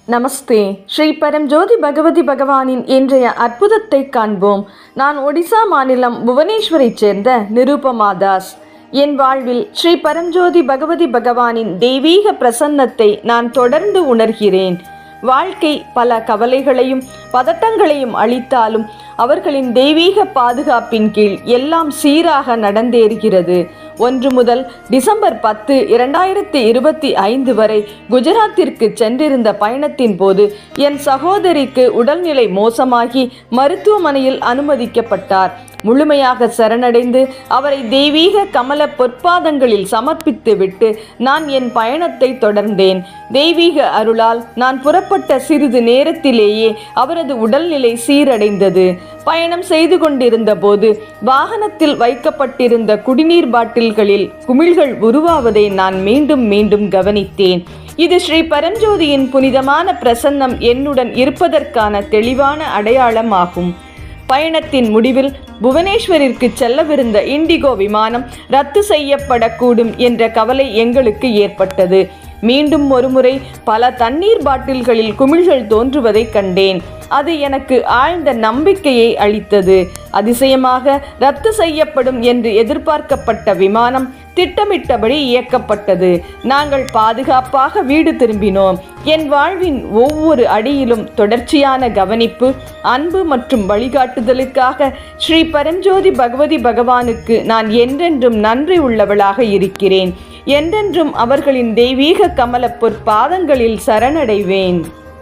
நமஸ்தே. ஸ்ரீ பரம்ஜோதி பகவதி பகவானின் இன்றைய அற்புதத்தை காண்போம். நான் ஒடிசா மாநிலம் புவனேஸ்வரைச் சேர்ந்த நிருபமா தாஸ். என் வாழ்வில் ஸ்ரீ பரம்ஜோதி பகவதி பகவானின் தெய்வீக பிரசன்னத்தை நான் தொடர்ந்து உணர்கிறேன். வாழ்க்கை பல கவலைகளையும் பதட்டங்களையும் அளித்தாலும் அவர்களின் தெய்வீக பாதுகாப்பின் கீழ் எல்லாம் சீராக நடந்தேறுகிறது. 1 முதல் டிசம்பர் 10, 2025 வரை குஜராத்திற்கு சென்றிருந்த பயணத்தின் போது என் சகோதரிக்கு உடல்நிலை மோசமாகி மருத்துவமனையில் அனுமதிக்கப்பட்டார். முழுமையாக சரணடைந்து அவரை தெய்வீக கமல பொற்பாதங்களில் சமர்ப்பித்து விட்டு நான் என் பயணத்தை தொடர்ந்தேன். தெய்வீக அருளால் நான் புறப்பட்ட சிறிது நேரத்திலேயே அவரது உடல்நிலை சீரடைந்தது. பயணம் செய்து கொண்டிருந்த போது வாகனத்தில் வைக்கப்பட்டிருந்த குடிநீர் பாட்டில்களில் குமிழ்கள் உருவாவதை நான் மீண்டும் மீண்டும் கவனித்தேன். இது ஸ்ரீ பரம்ஜோதியின் புனிதமான பிரசன்னம் என்னுடன் இருப்பதற்கான தெளிவான அடையாளமாகும். பயணத்தின் முடிவில் புவனேஸ்வரிற்கு செல்லவிருந்த இண்டிகோ விமானம் ரத்து செய்யப்படக்கூடும் என்ற கவலை எங்களுக்கு ஏற்பட்டது. மீண்டும் ஒருமுறை பல தண்ணீர் பாட்டில்களில் குமிழ்கள் தோன்றுவதை கண்டேன். அது எனக்கு ஆழ்ந்த நம்பிக்கையை அளித்தது. அதிசயமாக ரத்து செய்யப்படும் என்று எதிர்பார்க்கப்பட்ட விமானம் திட்டமிட்டபடி இயக்கப்பட்டது. நாங்கள் பாதுகாப்பாக வீடு திரும்பினோம். என் வாழ்வின் ஒவ்வொரு அடியிலும் தொடர்ச்சியான கவனிப்பு, அன்பு மற்றும் வழிகாட்டுதலுக்காக ஸ்ரீ பரம்ஜோதி பகவதி பகவானுக்கு நான் என்றென்றும் நன்றி உள்ளவளாக இருக்கிறேன். என்றென்றும் அவர்களின் தெய்வீக கமல பொற்பாதங்களில் சரணடைவேன்.